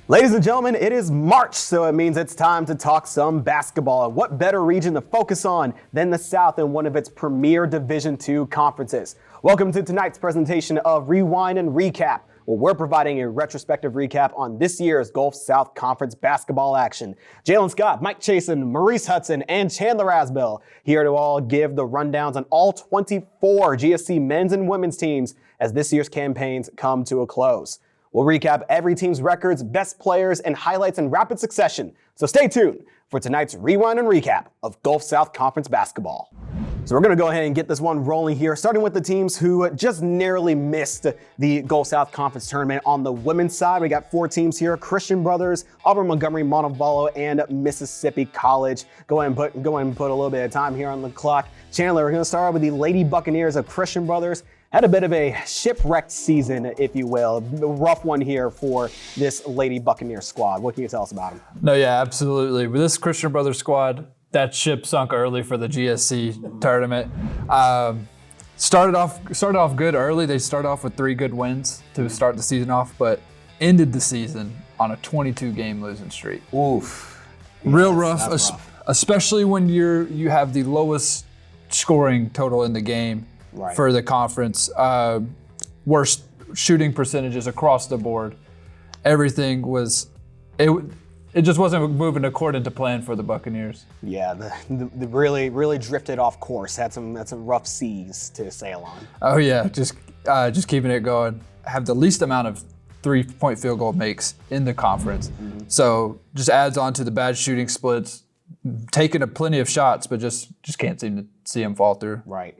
Ladies and gentlemen, it is March, so it means it's time to talk some basketball. And what better region to focus on than the South in one of its premier Division II conferences? Welcome to tonight's presentation of Rewind and Recap, where we're providing a retrospective recap on this year's Gulf South Conference basketball action. Jaylan Scott, Mike Chason, Marese Hudson, and Chandler Asbell here to all give the rundowns on all 24 GSC men's and women's teams as this year's campaigns come to a close. We'll recap every team's records, best players, and highlights in rapid succession. So stay tuned for tonight's Rewind and Recap of Gulf South Conference basketball. So we're going to go ahead and get this one rolling here, starting with the teams who just narrowly missed the Gulf South Conference tournament. On the women's side, we got 4 teams here: Christian Brothers, Auburn Montgomery, Montevallo, and Mississippi College. Go ahead and put a little bit of time here on the clock. Chandler, we're going to start out with the Lady Buccaneers of Christian Brothers. Had a bit of a shipwrecked season, if you will. A rough one here for this Lady Buccaneer squad. What can you tell us about them? No, yeah, absolutely. With this Christian Brothers squad, that ship sunk early for the GSC tournament. Started off good early. They started off with 3 good wins to start the season off, but ended the season on a 22-game losing streak. Oof. Real rough, especially when you have the lowest scoring total in the game. Right. For the conference, worst shooting percentages across the board. Everything was, it just wasn't moving according to plan for the Buccaneers. Yeah, the really drifted off course. Had some rough seas to sail on. Oh yeah, just keeping it going. Have the least amount of 3-point field goal makes in the conference. Mm-hmm. So just adds on to the bad shooting splits. Taking plenty of shots, but just can't seem to see them fall through. Right.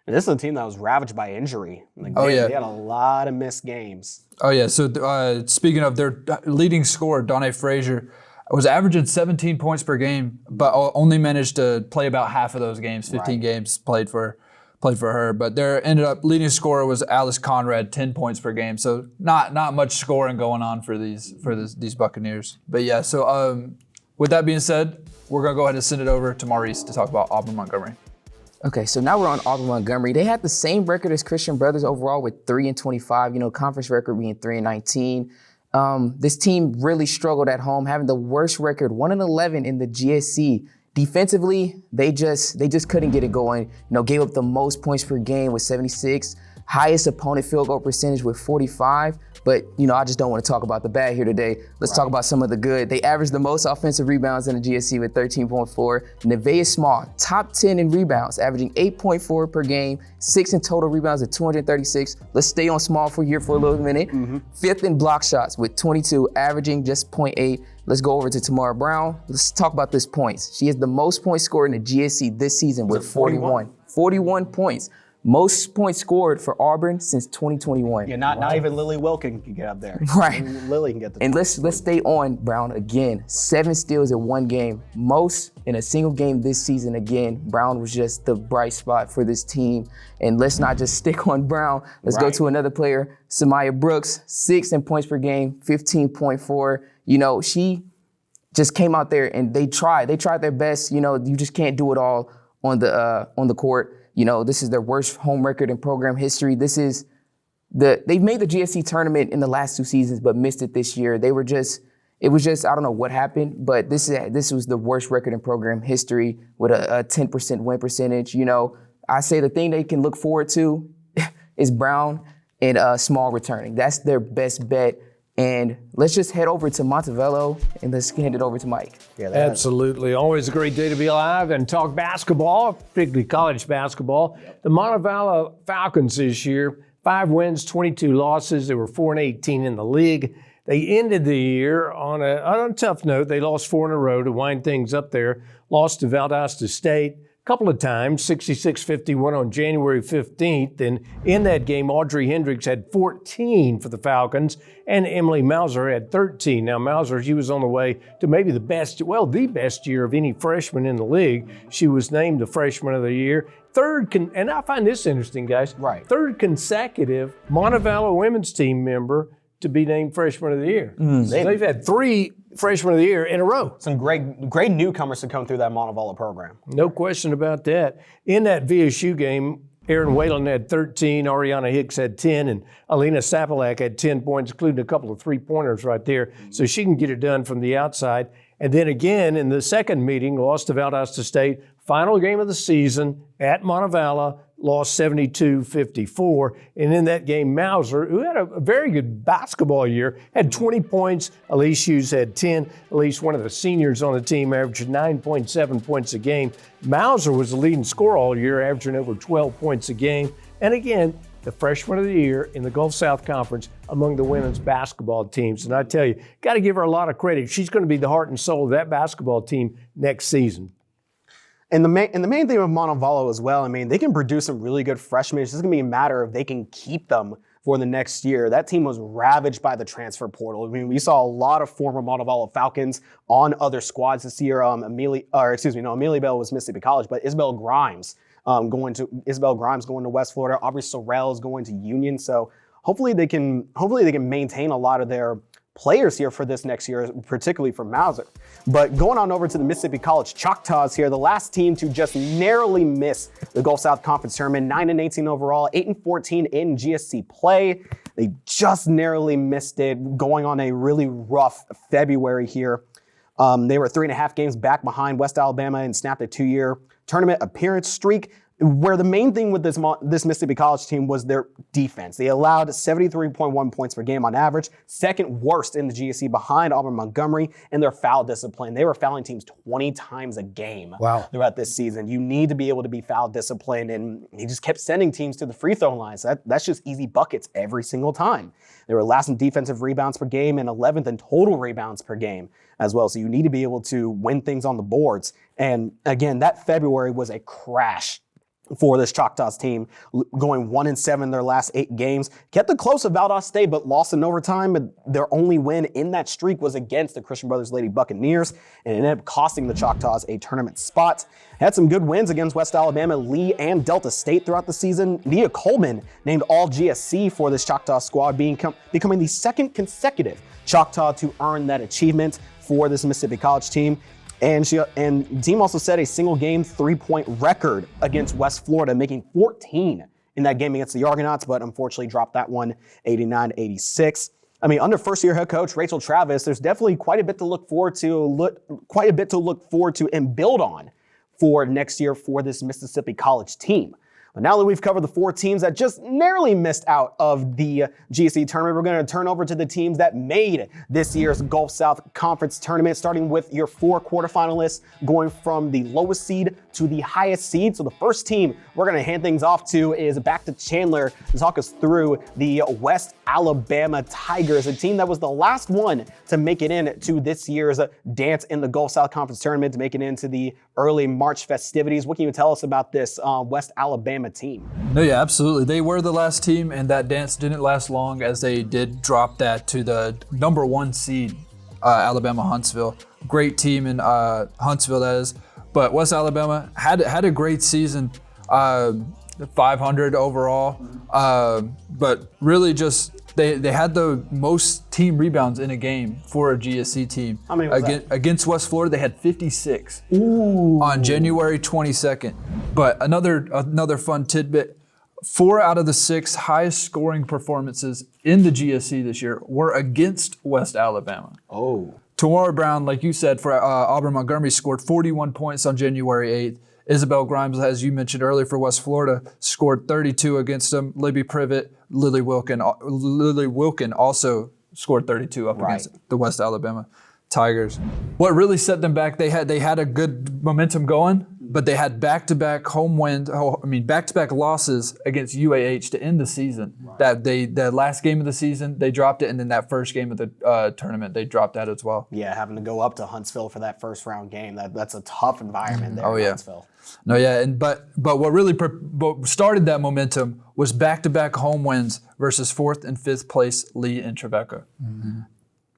And this is a team that was ravaged by injury. They had a lot of missed games. Oh, yeah. So speaking of their leading scorer, Donnie Frazier, was averaging 17 points per game, but only managed to play about half of those games. 15 games played for her. But their leading scorer was Alice Conrad, 10 points per game. So not much scoring going on for these Buccaneers. But yeah, so with that being said, we're going to go ahead and send it over to Marese to talk about Auburn Montgomery. Okay, so now we're on Auburn Montgomery. They had the same record as Christian Brothers overall with 3-25, conference record being 3-19. This team really struggled at home, having the worst record, 1-11 in the GSC. Defensively, they just couldn't get it going. Gave up the most points per game with 76, highest opponent field goal percentage with 45. But, I just don't want to talk about the bad here today. Let's talk about some of the good. They averaged the most offensive rebounds in the GSC with 13.4. Nevaeh Small, top 10 in rebounds, averaging 8.4 per game, 6 in total rebounds at 236. Let's stay on Small for here for a little minute. Mm-hmm. 5th in block shots with 22, averaging just 0.8. Let's go over to Tamara Brown. Let's talk about this points. She is the most points scored in the GSC this season with 41. 41 points. Most points scored for Auburn since 2021. Yeah, not even Lily Wilkin can get up there. Right. Lily can get the. And let's stay on Brown again. 7 steals in one game. Most in a single game this season again. Brown was just the bright spot for this team. And let's not just stick on Brown. Let's go to another player, Samaya Brooks, 6 in points per game, 15.4. She just came out there and they tried their best. You just can't do it all on the court. This is their worst home record in program history. They've made the GSC tournament in the last 2 seasons, but missed it this year. It was just, I don't know what happened, but this was the worst record in program history with a 10% win percentage. I say the thing they can look forward to is Brown and Small returning. That's their best bet. And let's just head over to Montevallo and let's hand it over to Mike. Yeah, absolutely. Always a great day to be alive and talk basketball, particularly college basketball. Yep. The Montevallo Falcons this year, 5 wins, 22 losses. They were 4-18 in the league. They ended the year on a tough note. They lost 4 in a row to wind things up there. Lost to Valdosta State, couple of times, 66-51 on January 15th. And in that game, Audrey Hendricks had 14 for the Falcons, and Emily Mauser had 13. Now, Mauser, she was on the way to maybe the best year of any freshman in the league. She was named the Freshman of the Year. And I find this interesting, guys. Right. Third consecutive Montevallo women's team member to be named Freshman of the Year. So they've had 3 Freshman of the Year in a row. Some great newcomers to come through that Montevallo program. No question about that. In that VSU game, Erin Whalen had 13, Ariana Hicks had 10, and Alina Sapalak had 10 points, including a couple of three-pointers right there. So she can get it done from the outside. And then again, in the second meeting, lost to Valdosta State. Final game of the season at Montevallo, lost 72-54. And in that game, Mauser, who had a very good basketball year, had 20 points. Elise Hughes had 10. Elise, one of the seniors on the team, averaged 9.7 points a game. Mauser was the leading scorer all year, averaging over 12 points a game. And again, the Freshman of the Year in the Gulf South Conference among the women's basketball teams. And I tell you, got to give her a lot of credit. She's going to be the heart and soul of that basketball team next season. And the main thing with Montevallo as well, I mean, they can produce some really good freshmen. It's just going to be a matter of they can keep them for the next year. That team was ravaged by the transfer portal. I mean, we saw a lot of former Montevallo Falcons on other squads this year. Amelia Bell was Mississippi College, but Isabel Grimes going to West Florida. Aubrey Sorrell is going to Union. So hopefully they can maintain a lot of their players here for this next year, particularly for Mauser. But going on over to the Mississippi College Choctaws here, the last team to just narrowly miss the Gulf South Conference tournament, 9-18 overall, 8-14 in GSC play. They just narrowly missed it, going on a really rough February here. They were 3.5 games back behind West Alabama and snapped a 2-year tournament appearance streak, where the main thing with this Mississippi College team was their defense. They allowed 73.1 points per game on average, second worst in the GSC behind Auburn Montgomery, and their foul discipline. They were fouling teams 20 times a game throughout this season. You need to be able to be foul disciplined, and he just kept sending teams to the free throw lines. That's just easy buckets every single time. They were last in defensive rebounds per game and 11th in total rebounds per game as well. So you need to be able to win things on the boards. And again, that February was a crash for this Choctaws team, going 1-7 their last 8 games. Kept it close at Valdosta State, but lost in overtime. But their only win in that streak was against the Christian Brothers Lady Buccaneers, and it ended up costing the Choctaws a tournament spot. Had some good wins against West Alabama, Lee, and Delta State throughout the season. Nia Coleman named all GSC for this Choctaw squad, becoming the second consecutive Choctaw to earn that achievement for this Mississippi College team. And the team also set a single game 3-point record against West Florida, making 14 in that game against the Argonauts, but unfortunately dropped that one 89-86. I mean, under first-year head coach Rachel Travis, there's definitely quite a bit to look forward to and build on for next year for this Mississippi College team. But now that we've covered the 4 teams that just narrowly missed out of the GSC tournament, we're going to turn over to the teams that made this year's Gulf South Conference tournament, starting with your 4 quarterfinalists, going from the lowest seed to the highest seed. So the first team we're going to hand things off to is back to Chandler to talk us through the West Alabama Tigers, a team that was the last one to make it into this year's dance in the Gulf South Conference tournament, to make it into the early March festivities. What can you tell us about this West Alabama team? No, yeah, absolutely. They were the last team, and that dance didn't last long, as they did drop that to the number 1 seed, Alabama Huntsville. Great team in Huntsville, that is. But West Alabama had a great season, 500 overall, but really just they had the most team rebounds in a game for a GSC team. How many was that? Against West Florida, they had 56 on January 22nd. But another fun tidbit, 4 out of the 6 highest scoring performances in the GSC this year were against West Alabama. Tamara Brown, like you said, for Auburn Montgomery, scored 41 points on January 8th. Isabel Grimes, as you mentioned earlier, for West Florida, scored 32 against them. Libby Privet, Lily Wilkin also scored 32 up against the West Alabama Tigers. What really set them back, they had a good momentum going, but they had back-to-back home wins. Back-to-back losses against UAH to end the season. Right. The last game of the season they dropped it, and then that first game of the tournament they dropped that as well. Yeah, having to go up to Huntsville for that first round game. That's a tough environment there in Huntsville. No, yeah, but what really what started that momentum was back-to-back home wins versus 4th and 5th place Lee and Trevecca. Mm-hmm.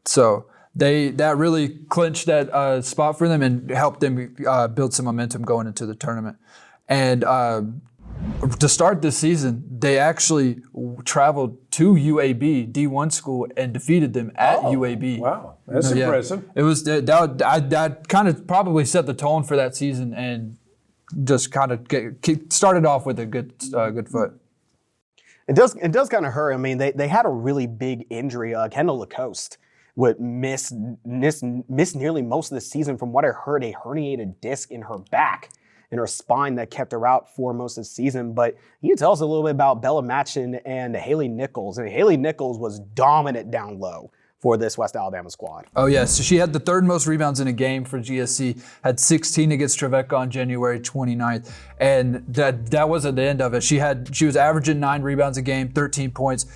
So that really clinched that spot for them and helped them build some momentum going into the tournament. And to start this season, they actually traveled to UAB D1 school and defeated them at UAB. Wow, that's impressive. It was that kind of probably set the tone for that season and just kind of started off with a good foot. It does kind of hurt. I mean, they had a really big injury. Kendall Lacoste would miss nearly most of the season. From what I heard, a herniated disc in her back, in her spine, that kept her out for most of the season. But you tell us a little bit about Bella Matchin and Haley Nichols. And Haley Nichols was dominant down low for this West Alabama squad. Oh, yeah. So she had the 3rd most rebounds in a game for GSC, had 16 against Trevecca on January 29th. And that wasn't the end of it. She was averaging 9 rebounds a game, 13 points,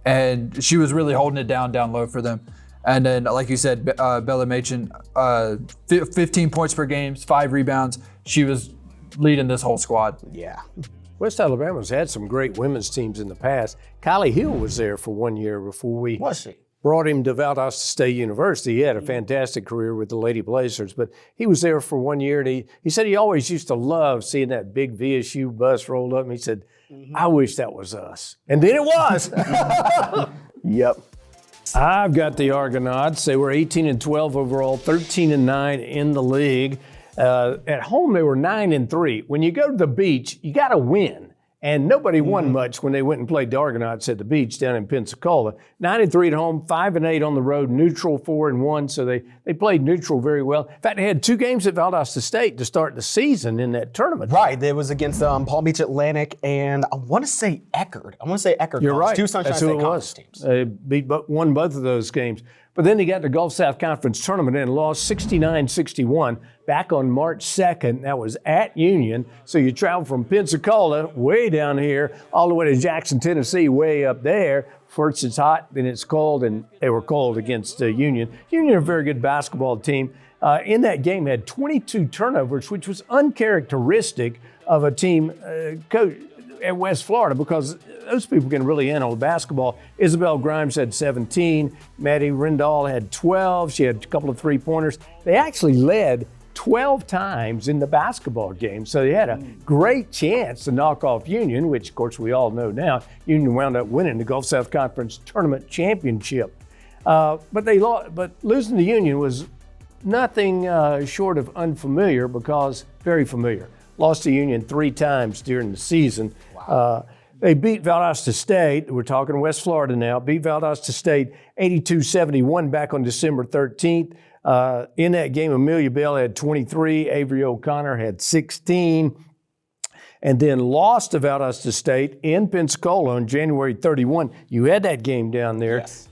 and she was really holding it down low for them. And then, like you said, Bella Machin, 15 points per game, 5 rebounds. She was leading this whole squad. Yeah. West Alabama's had some great women's teams in the past. Kylie Hill was there for 1 year before we brought him to Valdosta State University. He had a fantastic career with the Lady Blazers, but he was there for 1 year, and he said he always used to love seeing that big VSU bus roll up, and he said, I wish that was us. And then it was. Yep. I've got the Argonauts. They were 18-12 overall, 13-9 in the league. At home, they were 9-3. When you go to the beach, you got to win. And nobody won much when they went and played the Argonauts at the beach down in Pensacola. 9-3 at home, 5-8 on the road, neutral 4-1. So they played neutral very well. In fact, they had 2 games at Valdosta State to start the season in that tournament. Right. There was against Palm Beach Atlantic and I want to say Eckerd. You're right. 2 Sunshine That's who State it was. teams. They won both of those games. But then they got the Gulf South Conference tournament and lost 69-61 back on March 2nd. That was at Union. So you travel from Pensacola, way down here, all the way to Jackson, Tennessee, way up there. First it's hot, then it's cold, and they were cold against Union. Union, a very good basketball team. In that game, had 22 turnovers, which was uncharacteristic of a team coach at West Florida, because those people can really handle basketball. Isabel Grimes had 17. Maddie Rendall had 12. She had a couple of three-pointers. They actually led 12 times in the basketball game, so they had a great chance to knock off Union, which, of course, we all know now. Union wound up winning the Gulf South Conference Tournament Championship. But losing to Union was nothing short of unfamiliar, because very familiar. Lost to Union 3 times during the season. Wow. They beat Valdosta State. We're talking West Florida now. Beat Valdosta State 82-71 back on December 13th. In that game, Amelia Bell had 23. Avery O'Connor had 16. And then lost to Valdosta State in Pensacola on January 31. You had that game down there. Yes.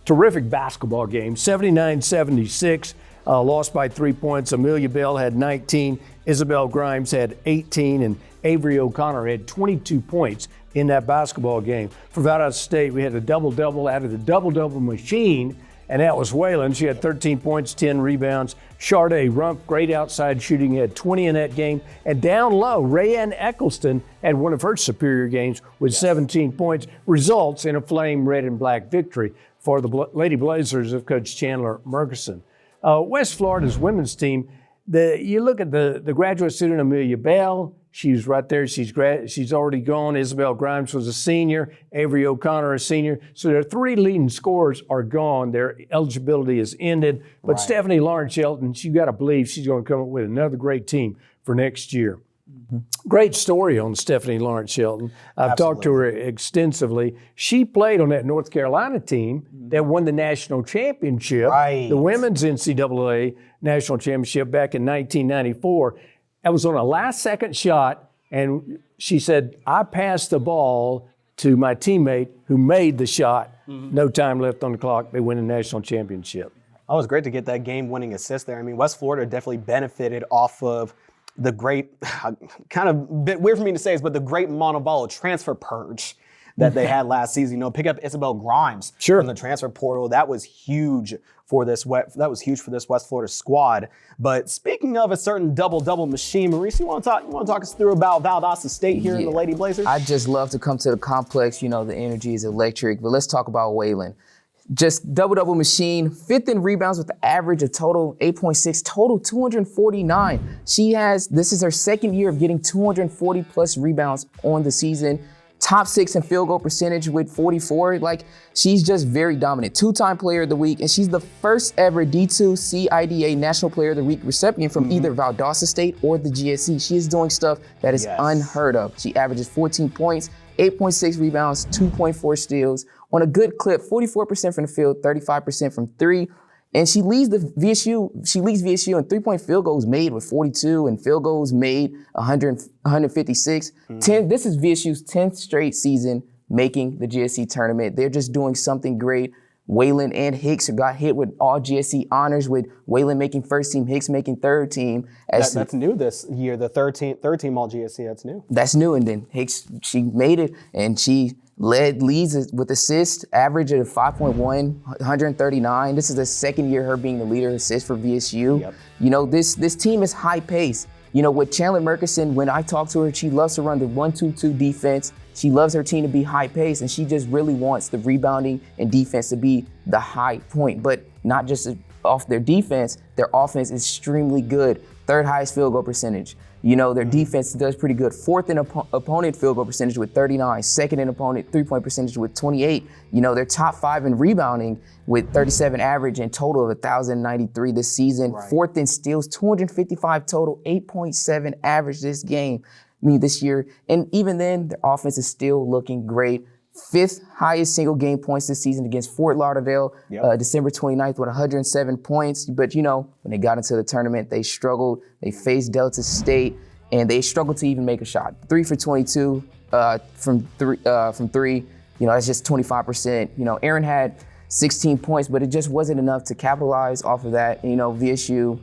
Terrific basketball game, 79-76. Lost by 3 points. Amelia Bell had 19. Isabel Grimes had 18. And Avery O'Connor had 22 points in that basketball game. For Valdosta State, we had a double-double out of the double-double machine, and that was Whalen. She had 13 points, 10 rebounds. Sharday Rump, great outside shooting, had 20 in that game. And down low, Rayanne Eccleston had one of her superior games with 17 points. Results in a flame red and black victory for the Lady Blazers of Coach Chandler Murkison. West Florida's women's team, you look at the graduate student Amelia Bell. She's right there. She's already gone. Isabel Grimes was a senior. Avery O'Connor a senior. So their 3 leading scorers are gone. Their eligibility is ended. But right. Stephanie Lawrence Shelton, you got to believe she's going to come up with another great team for next year. Mm-hmm. Great story on Stephanie Lawrence Shelton. I've talked to her extensively. She played on that North Carolina team that won the national championship, right. The women's NCAA national championship back in 1994. That was on a last-second shot, and she said, I passed the ball to my teammate who made the shot. Mm-hmm. No time left on the clock. They win the national championship. Oh, it was great to get that game-winning assist there. I mean, West Florida definitely benefited off of the great, kind of a bit weird for me to say this, but the great Montevallo transfer purge that they had last season. Pick up Isabel Grimes from the transfer portal. That was huge for this West Florida squad. But speaking of a certain double machine, Marese, you want to talk us through about Valdosta State here in the Lady Blazers? I just love to come to the complex. The energy is electric. But let's talk about Jaylan. Just double machine, 5th in rebounds with the average of total 8.6, total 249. This is her second year of getting 240 plus rebounds on the season. Top 6 in field goal percentage with 44. She's just very dominant. 2-time player of the week, and she's the first ever D2 CIDA National Player of the Week recipient from either Valdosta State or the GSC. She is doing stuff that is unheard of. She averages 14 points, 8.6 rebounds, 2.4 steals, on a good clip, 44% from the field, 35% from 3. And she leads VSU in 3-point field goals made with 42 and field goals made 156. This is VSU's 10th straight season making the GSC tournament. They're just doing something great. Jaylan and Hicks got hit with all GSC honors, with Jaylan making first team, Hicks making third team. That's new this year, the third team all GSC, that's new. That's new, and then Hicks, she made it, and she leads with assists, average of 5.1, 139. This is the second year her being the leader of assists for VSU. Yep. This team is high pace. With Chandler Murkison, when I talk to her, she loves to run the 1-2-2 defense. She loves her team to be high pace, and she just really wants the rebounding and defense to be the high point. But not just off their defense, their offense is extremely good. 3rd highest field goal percentage. Their defense does pretty good. 4th in opponent field goal percentage with 39. 2nd in opponent 3-point percentage with 28. They're top 5 in rebounding with 37 average and total of 1,093 this season. 4th in steals, 255 total, 8.7 average this year. And even then, their offense is still looking great. 5th highest single game points this season against Fort Lauderdale, December 29th with 107 points. But when they got into the tournament, they struggled. They faced Delta State, and they struggled to even make a shot. 3 for 22 from three. That's just 25%. Aaron had 16 points, but it just wasn't enough to capitalize off of that. VSU,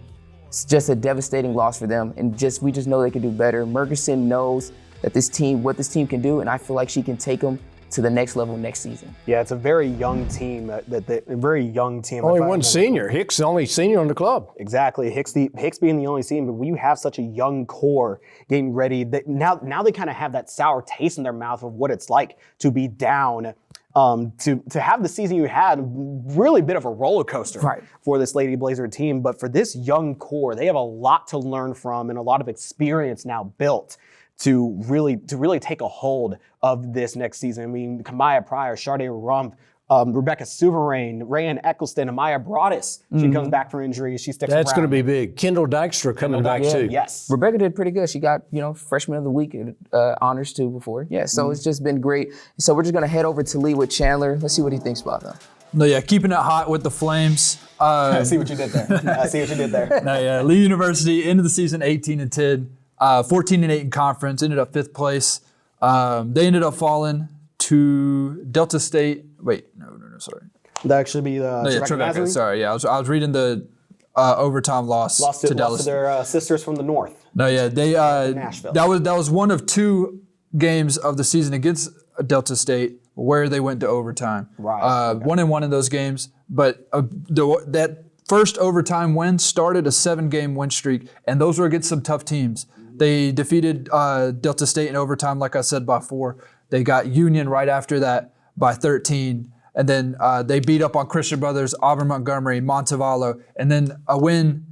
it's just a devastating loss for them, and we just know they can do better. Murkison knows that what this team can do, and I feel like she can take them to the next level next season. Yeah, it's a very young team. Only one senior. Hicks, the only senior on the club. Exactly. Hicks being the only senior, but when you have such a young core getting ready, now they kind of have that sour taste in their mouth of what it's like to be down. To have the season you had, really a bit of a roller coaster for this Lady Blazer team. But for this young core, they have a lot to learn from and a lot of experience now built to really take a hold of this next season. I mean, Kamaya Pryor, Sade Rump, Rebecca Souverain, Rayanne Eccleston, and Maya Broadus. She comes back from injury. She sticks around. That's going to be big. Kendall Dykstra coming back too. Yes. Rebecca did pretty good. She got, Freshman of the Week honors too before. Yeah, so it's just been great. So we're just going to head over to Lee with Chandler. Let's see what he thinks about them. No, yeah, keeping it hot with the Flames. I see what you did there. No, yeah, Lee University, end of the season 18-10. 14-8 in conference, ended up 5th place. They ended up falling to Delta State. Wait, no, sorry. That actually be Trevecca Nazarene? Sorry, yeah, I was reading the overtime loss to Dallas. Lost to their sisters from the north. No, yeah, they Nashville. that was one of 2 games of the season against Delta State where they went to overtime. Right. 1-1 in those games, but that first overtime win started a 7-game win streak, and those were against some tough teams. They defeated Delta State in overtime, like I said before. They got Union right after that by 13. And then they beat up on Christian Brothers, Auburn Montgomery, Montevallo, and then a win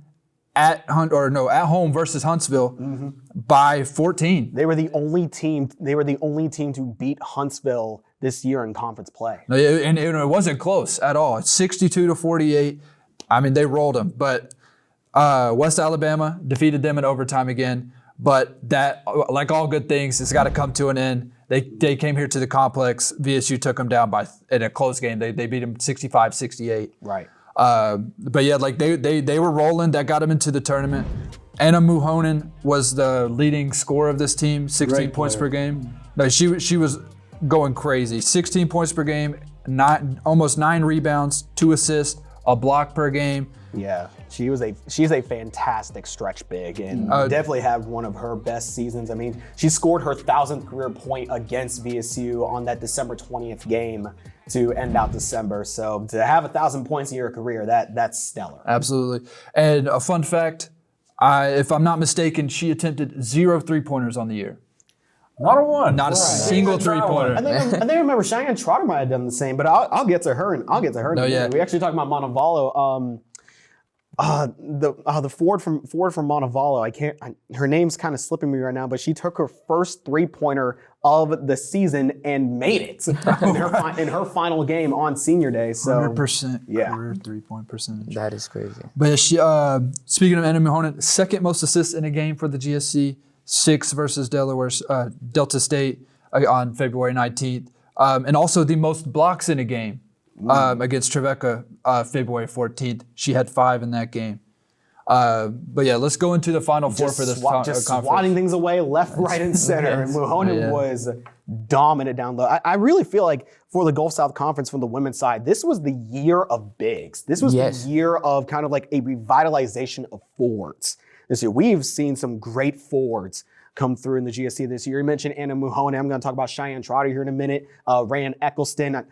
at home versus Huntsville by 14. They were the only team to beat Huntsville this year in conference play. And it wasn't close at all. It's 62-48. I mean, they rolled them. But West Alabama defeated them in overtime again. But that, like all good things, it's got to come to an end. They came here to the complex. VSU took them down in a close game. They beat them 65-68. Right. But yeah, like they were rolling. That got them into the tournament. Anna Muhonen was the leading scorer of this team, 16 points per game. No, she was going crazy. 16 points per game, almost 9 rebounds, 2 assists, a block per game. Yeah, she's a fantastic stretch big and definitely had one of her best seasons. I mean, she scored her 1,000th career point against VSU on that December 20th game to end out December. So to have 1,000 points in your career, that's stellar. Absolutely. And a fun fact, if I'm not mistaken, she attempted 0 3-pointers on the year. Not a one. Not a single 3-pointer. I think I remember Cheyenne Trotter might have done the same, but I'll get to her. No, yeah. We actually talked about Montevallo. The forward from Montevallo. Her name's kind of slipping me right now, but she took her first 3-pointer of the season and made it in her final game on senior day. So 100% career 3-point percentage. That is crazy. But she, speaking of Anna Mahonen, second most assists in a game for the GSC, 6 versus Delta State on February 19th, and also the most blocks in a game. Against Trevecca, February 14th. She had 5 in that game. But yeah, let's go into the Final Four for this conference. Just swatting things away left, right, and center. And Mahonen was dominant down low. I really feel like for the Gulf South Conference from the women's side, this was the year of bigs. This was the year of kind of like a revitalization of forwards. This year, we've seen some great forwards come through in the GSC this year. You mentioned Anna Mahonen. I'm going to talk about Cheyenne Trotter here in a minute. Ryan Eccleston.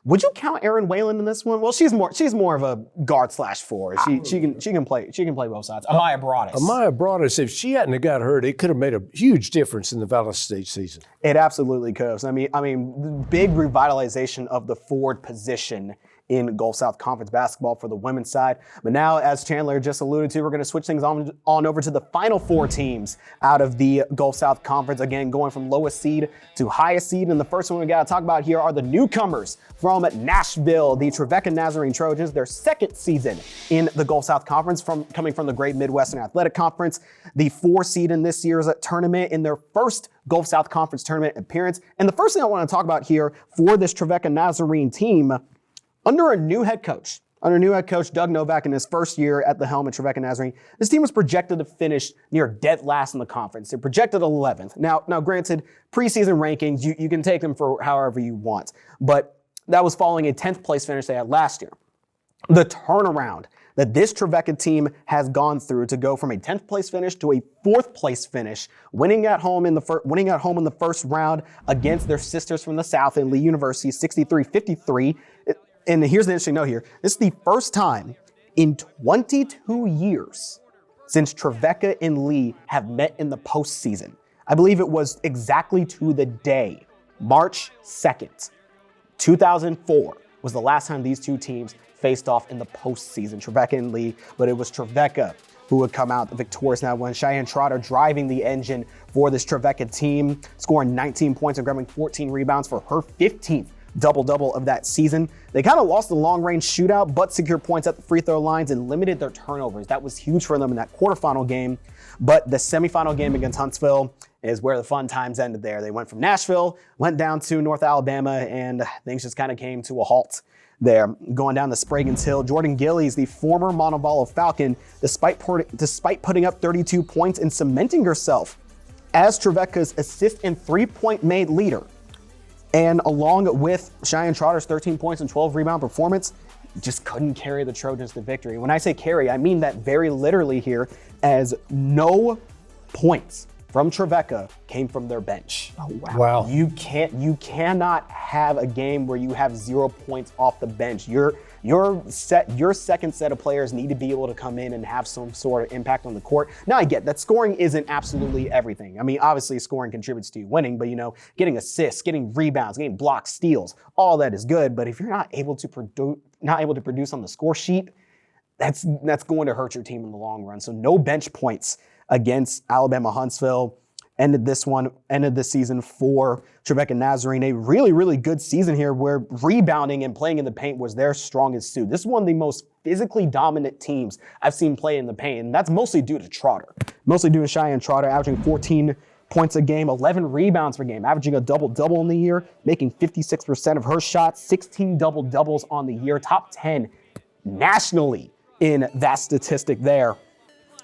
Would you count Erin Whalen in this one? Well, she's more of a guard/forward. She can play both sides. Amaya Broadus, if she hadn't have got hurt, it could have made a huge difference in the Valdosta State season. It absolutely could have. I mean, big revitalization of the forward position in Gulf South Conference basketball for the women's side. But now, as Chandler just alluded to, we're going to switch things on over to the final 4 teams out of the Gulf South Conference. Again, going from lowest seed to highest seed. And the first one we got to talk about here are the newcomers from Nashville, the Trevecca Nazarene Trojans, their second season in the Gulf South Conference, coming from the Great Midwestern Athletic Conference, the 4 seed in this year's tournament in their first Gulf South Conference tournament appearance. And the first thing I want to talk about here for this Trevecca Nazarene team, under a new head coach, Doug Novak, in his first year at the helm at Trevecca Nazarene, this team was projected to finish near dead last in the conference. They're projected 11th. Now granted, preseason rankings, you can take them for however you want, but that was following a 10th place finish they had last year. The turnaround that this Trevecca team has gone through to go from a 10th place finish to a 4th place finish, winning at home in the first round against their sisters from the South in Lee University, 63-53. And here's the interesting note here. This is the first time in 22 years since Trevecca and Lee have met in the postseason. I believe it was exactly to the day, March 2nd, 2004 was the last time these two teams faced off in the postseason, Trevecca and Lee, but it was Trevecca who would come out victorious now when Cheyenne Trotter driving the engine for this Trevecca team, scoring 19 points and grabbing 14 rebounds for her 15th double-double of that season. They kind of lost the long-range shootout, but secured points at the free throw lines and limited their turnovers. That was huge for them in that quarterfinal game. But the semifinal game against Huntsville is where the fun times ended there. They went from Nashville, went down to North Alabama, and things just kind of came to a halt there. Going down to Spraggins Hill, Jordan Gillies, the former Montevallo Falcon, despite putting up 32 points and cementing herself as Trevecca's assist and 3-point made leader, and along with Cheyenne Trotter's 13 points and 12 rebound performance, just couldn't carry the Trojans to victory. When I say carry, I mean that very literally here, as no points from Trevecca came from their bench. Oh, wow. You cannot have a game where you have 0 points off the bench. Your second set of players need to be able to come in and have some sort of impact on the court. Now I get that scoring isn't absolutely everything. I mean, obviously scoring contributes to you winning, but getting assists, getting rebounds, getting blocks, steals, all that is good. But if you're not able to produce on the score sheet, that's going to hurt your team in the long run. So no bench points against Alabama Huntsville. Ended the season for Trevecca Nazarene. A really, really good season here where rebounding and playing in the paint was their strongest suit. This is one of the most physically dominant teams I've seen play in the paint, and that's mostly due to Trotter. Mostly due to Cheyenne Trotter, averaging 14 points a game, 11 rebounds per game, averaging a double-double in the year, making 56% of her shots, 16 double-doubles on the year, top 10 nationally in that statistic there.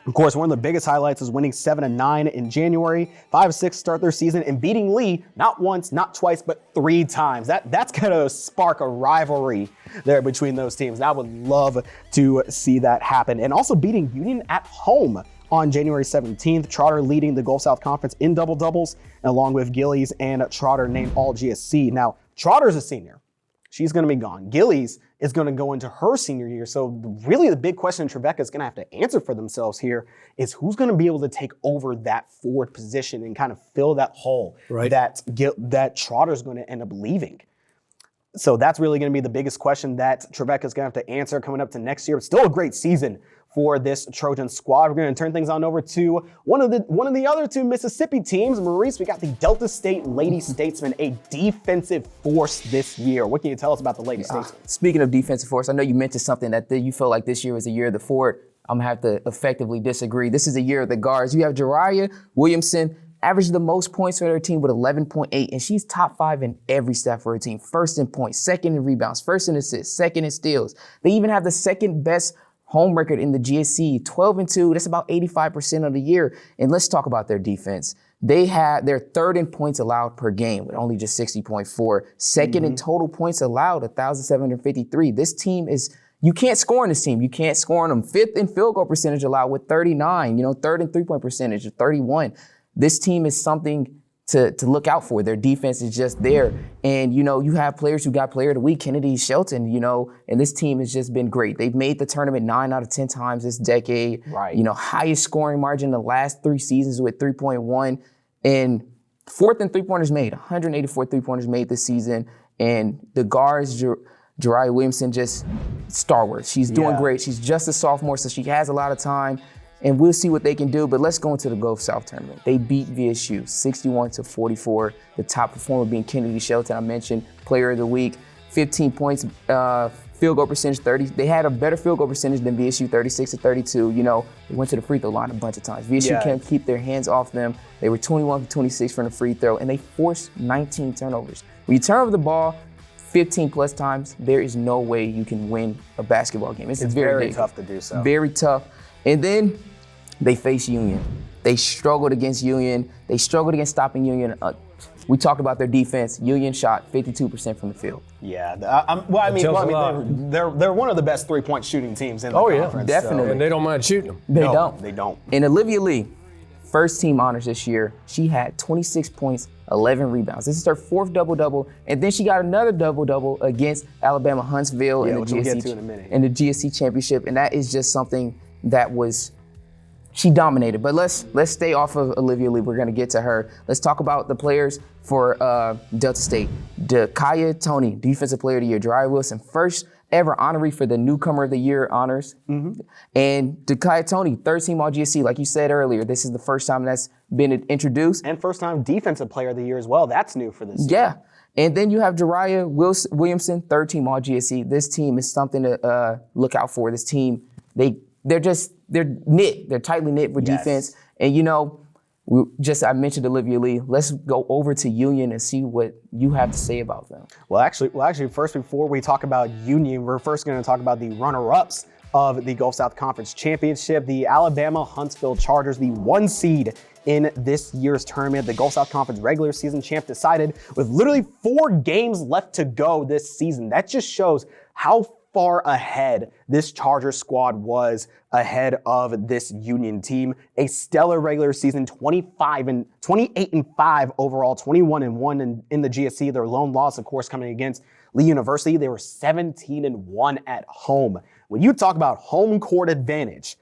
Of course, one of the biggest highlights is winning 7-9 in January, 5-6 start their season, and beating Lee not once, not twice, but 3 times. That's gonna spark a rivalry there between those teams. And I would love to see that happen. And also beating Union at home on January 17th. Trotter leading the Gulf South Conference in double-doubles, along with Gillies and Trotter named all GSC. Now, Trotter's a senior. She's going to be gone. Gillies is going to go into her senior year. So really the big question Trevecca is going to have to answer for themselves here is who's going to be able to take over that forward position and kind of fill that hole that Trotter's going to end up leaving. So that's really going to be the biggest question that Trevecca is going to have to answer coming up to next year. It's still a great season for this Trojan squad. We're going to turn things on over to one of the other 2 Mississippi teams. Marese, we got the Delta State Lady Statesmen, a defensive force this year. What can you tell us about the Lady Statesmen? Speaking of defensive force, I know you mentioned something that you felt like this year was a year of the forward. I'm going to have to effectively disagree. This is a year of the guards. You have Jarroid Williamson, averaged the most points for their team with 11.8, and she's top 5 in every stat for her team. First in points, second in rebounds, first in assists, second in steals. They even have the second best home record in the GSC, 12-2. That's about 85% of the year. And let's talk about their defense. They had their 3rd in points allowed per game with only just 60.4. Second in total points allowed, 1,753. This team is, you can't score on this team. You can't score on them. 5th in field goal percentage allowed with 39. 3rd in 3-point percentage of 31. This team is something to look out for. Their defense is just there. And, you have players who got player of the week, Kennedy Shelton, and this team has just been great. They've made the tournament 9 out of 10 times this decade. Right. Highest scoring margin in the last 3 seasons with 3.1. And 4th in 3-pointers made, 184 3-pointers made this season. And the guards, Jarroid Williamson, just stalwart. She's doing great. She's just a sophomore, so she has a lot of time. And we'll see what they can do, but let's go into the Gulf South tournament. They beat VSU 61-44. The top performer being Kennedy Shelton, I mentioned, player of the week, 15 points, field goal percentage 30. They had a better field goal percentage than VSU, 36-32. They went to the free throw line a bunch of times. VSU can't keep their hands off them. They were 21-26 from the free throw, and they forced 19 turnovers. When you turn over the ball 15 plus times, there is no way you can win a basketball game. It's very tough to do so. Very tough. And then they face Union. They struggled against Union. They struggled against stopping Union. We talked about their defense. Union shot 52% from the field. Yeah, they're one of the best 3-point shooting teams in the conference. Definitely. So. And they don't mind shooting them. They don't. And Olivia Lee, first team honors this year. She had 26 points, 11 rebounds. This is her 4th double-double, and then she got another double-double against Alabama Huntsville in the GSC championship, and that is just something that she dominated. But let's stay off of Olivia Lee. We're going to get to her. Let's talk about the players for Delta State. Dakaya Tony, Defensive Player of the Year. Jarroid Wilson, first ever honoree for the Newcomer of the Year honors. Mm-hmm. And Dakaya Tony, 3rd team All GSC. Like you said earlier, this is the first time that's been introduced. And first time Defensive Player of the Year as well. That's new for this year. And then you have Jarroid Williamson, 3rd team All GSC. This team is something to look out for. This team, they're knit. They're tightly knit with defense. And I mentioned Olivia Lee. Let's go over to Union and see what you have to say about them. Well, actually, first, before we talk about Union, we're first going to talk about the runner-ups of the Gulf South Conference Championship. The Alabama Huntsville Chargers, the 1 seed in this year's tournament. The Gulf South Conference regular season champ decided with literally 4 games left to go this season. That just shows how far ahead this Charger squad was ahead of this Union team. A stellar regular season, 28-5 overall, 21-1 in the GSC. Their lone loss, of course, coming against Lee University. They were 17-1 at home. When you talk about home court advantage,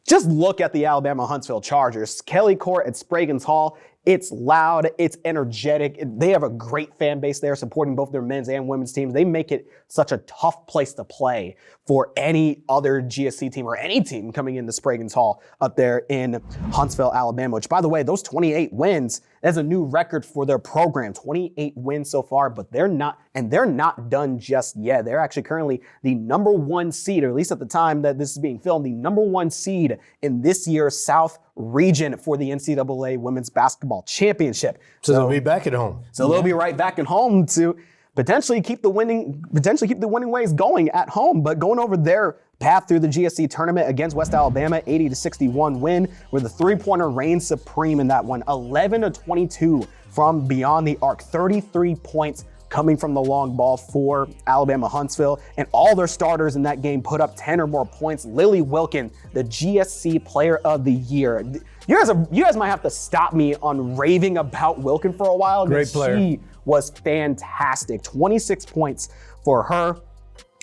just look at the Alabama Huntsville Chargers. Kelly Court at Sprague's Hall. It's loud, it's energetic. They have a great fan base there supporting both their men's and women's teams. They make it such a tough place to play for any other GSC team or any team coming into Sprague's Hall up there in Huntsville, Alabama, which, by the way, those 28 wins, that's a new record for their program. 28 wins so far, but they're not done just yet. They're actually currently the number 1 seed, or at least at the time that this is being filmed, the number 1 seed in this year's South region for the NCAA Women's Basketball Championship. So they'll be back at home. So they'll be right back at home to potentially keep the winning ways going at home. But going over their path through the GSC tournament against West Alabama, 80-61 win, where the three-pointer reigned supreme in that one. 11-22 from beyond the arc, 33 points coming from the long ball for Alabama Huntsville, and all their starters in that game put up 10 or more points. Lily Wilkin, the GSC Player of the Year. You guys might have to stop me on raving about Wilkin for a while. Great player. She was fantastic. 26 points for her.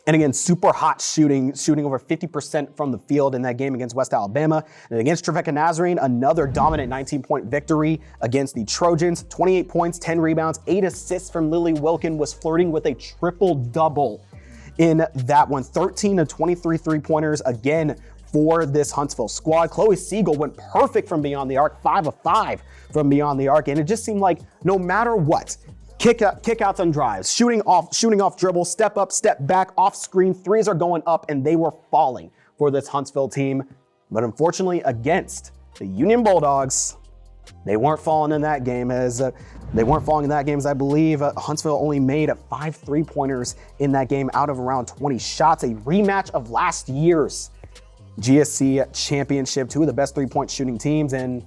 And again, super hot shooting over 50% from the field in that game against West Alabama. And against Trevecca Nazarene, another dominant 19-point victory against the Trojans. 28 points, 10 rebounds, 8 assists from Lily Wilkin, was flirting with a triple-double in that one. 13 of 23 three-pointers again for this Huntsville squad. Chloe Siegel went perfect from beyond the arc, 5 of 5 from beyond the arc. And it just seemed like no matter what, kickouts on drives, shooting off dribble, step up, step back, off screen, threes are going up, and they were falling for this Huntsville team. But unfortunately, against the Union Bulldogs, they weren't falling in that game as I believe Huntsville only made 5 three-pointers in that game out of around 20 shots. A rematch of last year's GSC championship, 2 of the best three-point shooting teams, and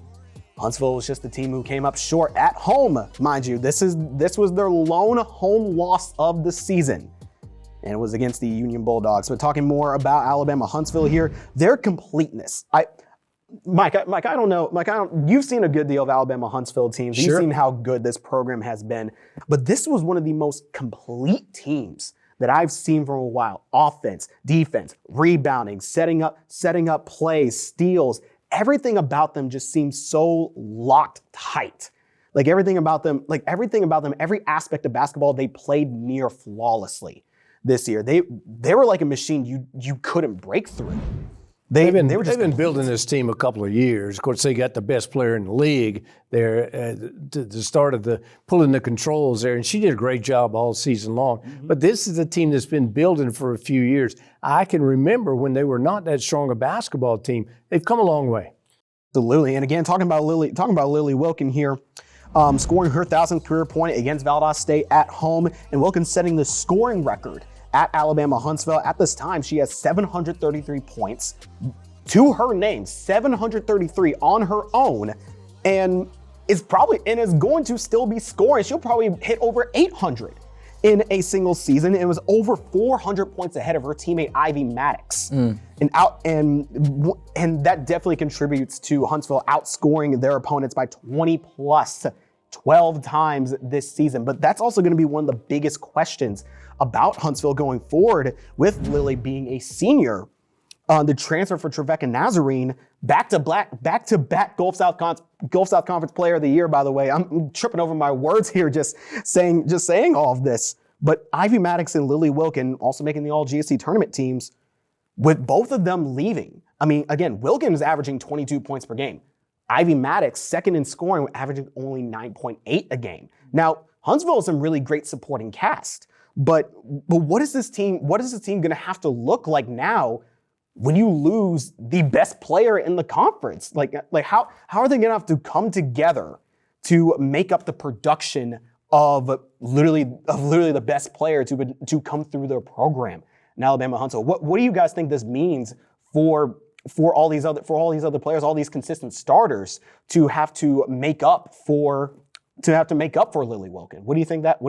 Huntsville was just the team who came up short at home, mind you. This was their lone home loss of the season, and it was against the Union Bulldogs. But talking more about Alabama Huntsville here, their completeness. Mike, I don't know. You've seen a good deal of Alabama Huntsville teams. Sure. You've seen how good this program has been, but this was one of the most complete teams that I've seen for a while. Offense, defense, rebounding, setting up plays, steals. Everything about them just seems so locked tight. Everything about them, every aspect of basketball, they played near flawlessly this year. They were like a machine you couldn't break through. They've been building this team a couple of years. Of course, they got the best player in the league there at the start of pulling the controls there, and she did a great job all season long. Mm-hmm. But this is a team that's been building for a few years. I can remember when they were not that strong a basketball team. They've come a long way. Absolutely. And again, talking about Lily Wilkin here, scoring her 1,000th career point against Valdosta State at home, and Wilkin setting the scoring record at Alabama Huntsville. At this time, she has 733 points to her name, 733 on her own, and is going to still be scoring. She'll probably hit over 800 in a single season. It was over 400 points ahead of her teammate Ivy Maddox. And that definitely contributes to Huntsville outscoring their opponents by 20 plus 12 times this season. But that's also going to be one of the biggest questions about Huntsville going forward, with Lily being a senior. The transfer for Trevecca Nazarene, back-to-back Gulf South Conference Player of the Year, by the way. I'm tripping over my words here just saying all of this. But Ivy Maddox and Lily Wilkin also making the all-GSC tournament teams, with both of them leaving. I mean, again, Wilkin is averaging 22 points per game. Ivy Maddox, second in scoring, averaging only 9.8 a game. Now, Huntsville is some really great supporting cast, but what is this team going to have to look like now when you lose the best player in the conference? How are they going to have to come together to make up the production of literally the best player to come through their program in Alabama Huntsville? What do you guys think this means for all these other players, all these consistent starters, to have to make up for Lily Wilkin? What do you think that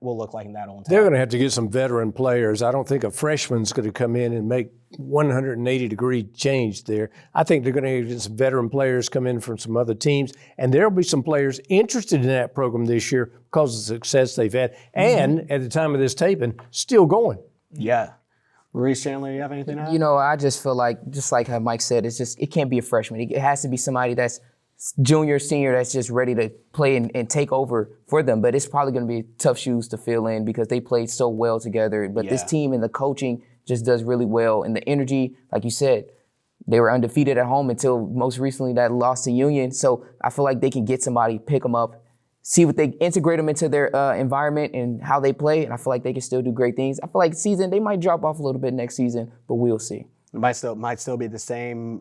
will look like in that old town? They're going to have to get some veteran players. I don't think a freshman's going to come in and make 180-degree change there. I think they're going to get some veteran players come in from some other teams, and there'll be some players interested in that program this year because of the success they've had, and at the time of this taping, still going. Yeah. Marese, Chandler, you have anything to add? You know, I just feel like, just like how Mike said, it can't be a freshman. It has to be somebody that's junior, senior, that's just ready to play and take over for them. But it's probably going to be tough shoes to fill in because they played so well together. But this team and the coaching just does really well. And the energy, like you said, they were undefeated at home until most recently that loss to Union. So I feel like they can get somebody, pick them up, see what they integrate them into their environment and how they play. And I feel like they can still do great things. I feel like they might drop off a little bit next season, but we'll see. It might still be the same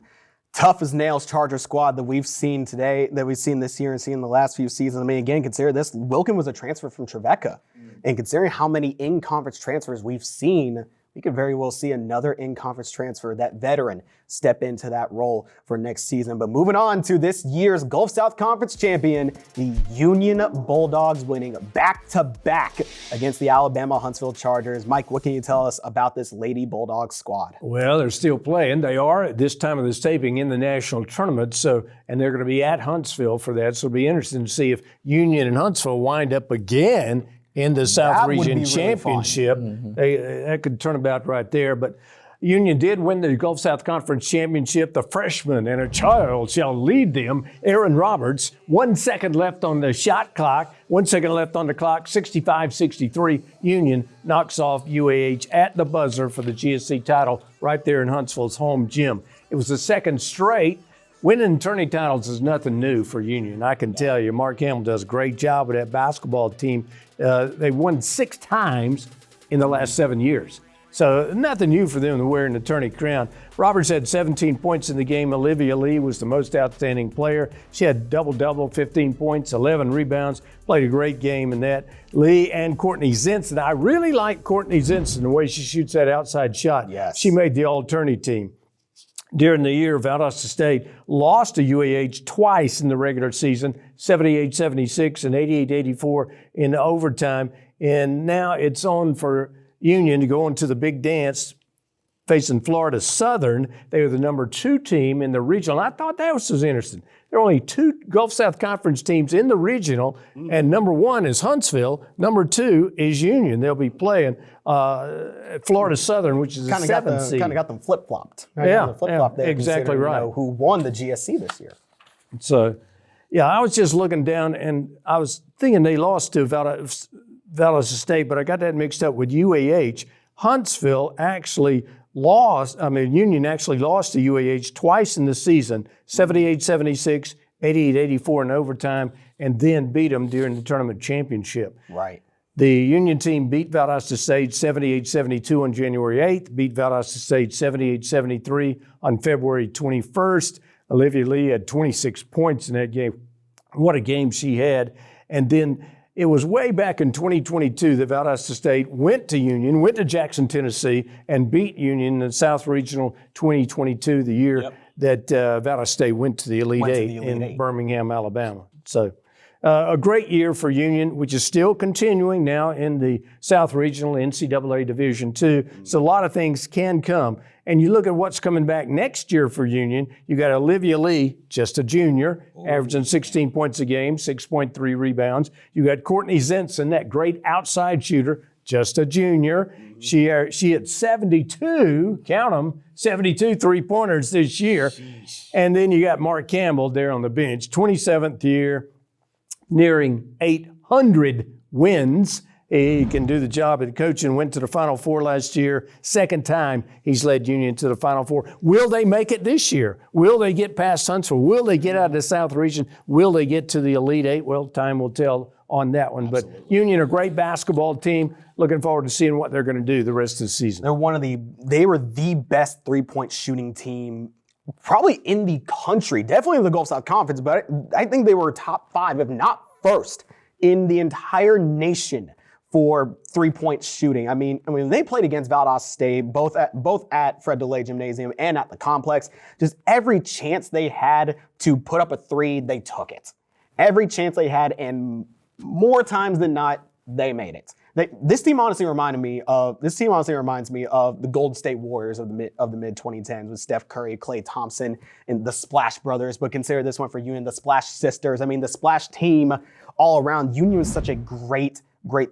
tough as nails Charger squad that we've seen today, that we've seen this year and seen the last few seasons. I mean, again, consider this. Wilkin was a transfer from Trevecca. And considering how many in-conference transfers we've seen we could very well see another in-conference transfer, that veteran, step into that role for next season. But moving on to this year's Gulf South Conference champion, the Union Bulldogs, winning back-to-back against the Alabama Huntsville Chargers. Mike, what can you tell us about this Lady Bulldogs squad? Well, they're still playing. They are at this time of this taping in the national tournament, and they're going to be at Huntsville for that. So it'll be interesting to see if Union and Huntsville wind up again in the South Region Championship. That could turn about right there. But Union did win the Gulf South Conference Championship. The freshman and a child shall lead them. Aaron Roberts, 1 second left on the shot clock, 1 second left on the clock, 65-63. Union knocks off UAH at the buzzer for the GSC title right there in Huntsville's home gym. It was the second straight. Winning tourney titles is nothing new for Union. I can tell you, Mark Hamill does a great job with that basketball team. They won 6 times in the last 7 years. So nothing new for them to wear in the tourney crown. Roberts had 17 points in the game. Olivia Lee was the most outstanding player. She had double-double, 15 points, 11 rebounds, played a great game in that. Lee and Courtney Zinson. I really like Courtney Zinson, the way she shoots that outside shot. Yes. She made the all-tourney team. During the year, Valdosta State lost to UAH twice in the regular season, 78-76 and 88-84 in overtime. And now it's on for Union to go into the big dance facing Florida Southern. They were the number 2 team in the regional. I thought that was interesting. There are only 2 Gulf South Conference teams in the regional, and number 1 is Huntsville. Number 2 is Union. They'll be playing Florida Southern, which is the 7th seed. Kind of got them flip-flopped. Right? Yeah, there, exactly right. Who won the GSC this year. So, yeah, I was just looking down, and I was thinking they lost to Valdosta State, but I got that mixed up with UAH. Huntsville actually Union actually lost to UAH twice in the season, 78-76, 88-84 in overtime, and then beat them during the tournament championship. Right. The Union team beat Valdosta State 78-72 on January 8th, beat Valdosta State 78-73 on February 21st. Olivia Lee had 26 points in that game. What a game she had. And then it was way back in 2022 that Valdosta State went to Jackson, Tennessee, and beat Union in the South Regional 2022, the year that Valdosta State went to the Elite Eight in Birmingham, Alabama. So a great year for Union, which is still continuing now in the South Regional NCAA Division II. So a lot of things can come. And you look at what's coming back next year for Union, you got Olivia Lee, just a junior, averaging 16 points a game, 6.3 rebounds. You got Courtney Zinson, that great outside shooter, just a junior. She hit 72, count them, 72 three-pointers this year. And then you got Mark Campbell there on the bench, 27th year, nearing 800 wins. He can do the job at coaching, went to the Final Four last year. Second time he's led Union to the Final Four. Will they make it this year? Will they get past Huntsville? Will they get out of the South Region? Will they get to the Elite Eight? Well, time will tell on that one. Absolutely. But Union, a great basketball team. Looking forward to seeing what they're going to do the rest of the season. They were the best three-point shooting team probably in the country, definitely in the Gulf South Conference, but I think they were top 5, if not first, in the entire nation for three-point shooting. I mean, they played against Valdosta State, both at Fred DeLay Gymnasium and at the complex. Just every chance they had to put up a three, they took it. Every chance they had, and more times than not, they made it. This team honestly reminds me of the Golden State Warriors of the mid 2010s with Steph Curry, Klay Thompson, and the Splash Brothers. But consider this one for Union, the Splash Sisters. I mean, the Splash team all around. Union is such a great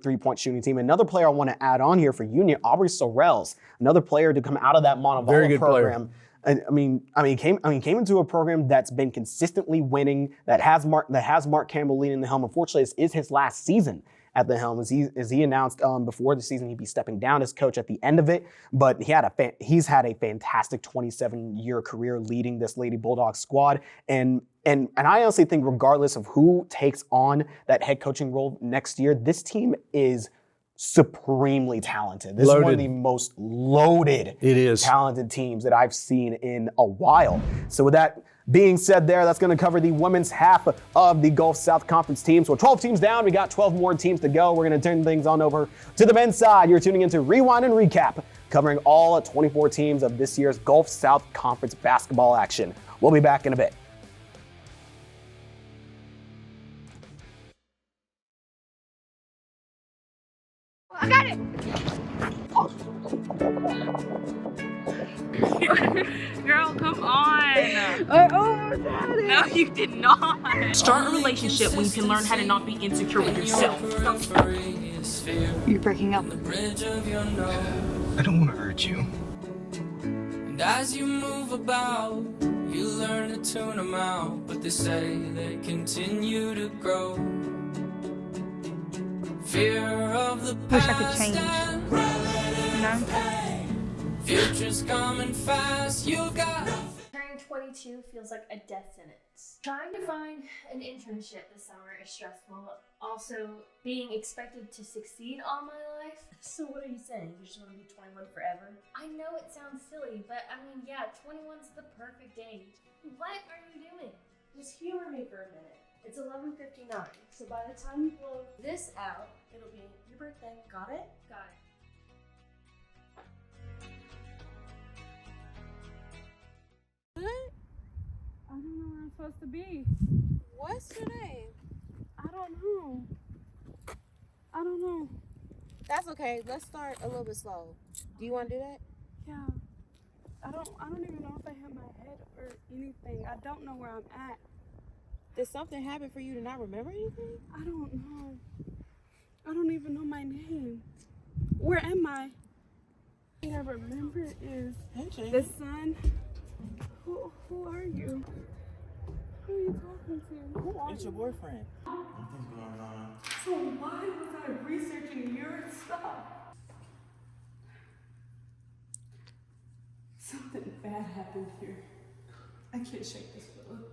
three-point shooting team. Another player I want to add on here for Union, Aubrey Sorrells, another player to come out of that Montevallo program. Player. He came into a program that's been consistently winning, that has Mark Campbell leading the helm. Unfortunately, this is his last season at the helm, as he announced before the season he'd be stepping down as coach at the end of it. But he's had a fantastic 27-year career leading this Lady Bulldog squad. And I honestly think regardless of who takes on that head coaching role next year, this team is supremely talented. This is one of the most loaded, talented teams that I've seen in a while. So with that, Being said there, that's going to cover the women's half of the Gulf South Conference teams. So 12 teams down, we got 12 more teams to go. We're going to turn things on over to the men's side. You're tuning into Rewind and Recap, covering all 24 teams of this year's Gulf South Conference basketball action. We'll be back in a bit. I got it! Girl, come on. No, you did not. Start a relationship when you can learn how to not be insecure with yourself. You're breaking up. I don't want to hurt you. And as you move about, you learn to tune them out, but they say they continue to grow. Fear of the Wish I could past change. and future's coming fast. You got. Turning 22 feels like a death sentence. Trying to find an internship this summer is stressful. Also, being expected to succeed all my life. So what are you saying? You just want to be 21 forever? I know it sounds silly, but I mean, yeah, 21's the perfect age. What are you doing? Just humor me for a minute. It's 11:59, so by the time you blow this out, it'll be your birthday. Got it? Got it. What? I don't know where I'm supposed to be. What's your name? I don't know. That's okay. Let's start a little bit slow. Do you want to do that? Yeah. I don't even know if I have my head or anything. I don't know where I'm at. Did something happen for you to not remember anything? I don't know. I don't even know my name. Where am I? The thing I remember is the sun. Who are you? Who are you talking to? Who are It's you? your boyfriend. Nothing's going on. So why was I researching your stuff? Something bad happened here. I can't shake this feeling.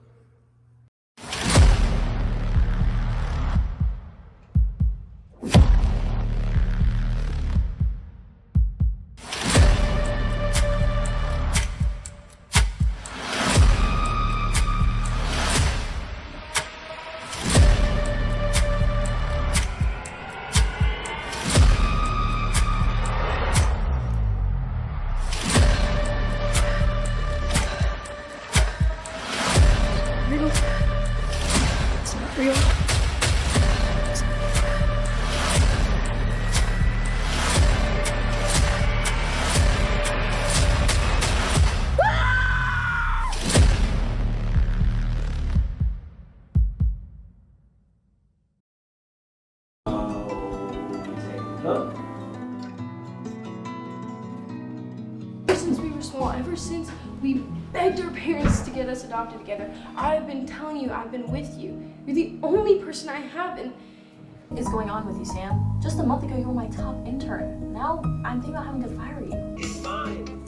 Ever since we begged our parents to get us adopted together, I've been telling you I've been with you. You're the only person I have, and What is going on with you, Sam? Just a month ago, you were my top intern. Now, I'm thinking about having to fire you. It's fine.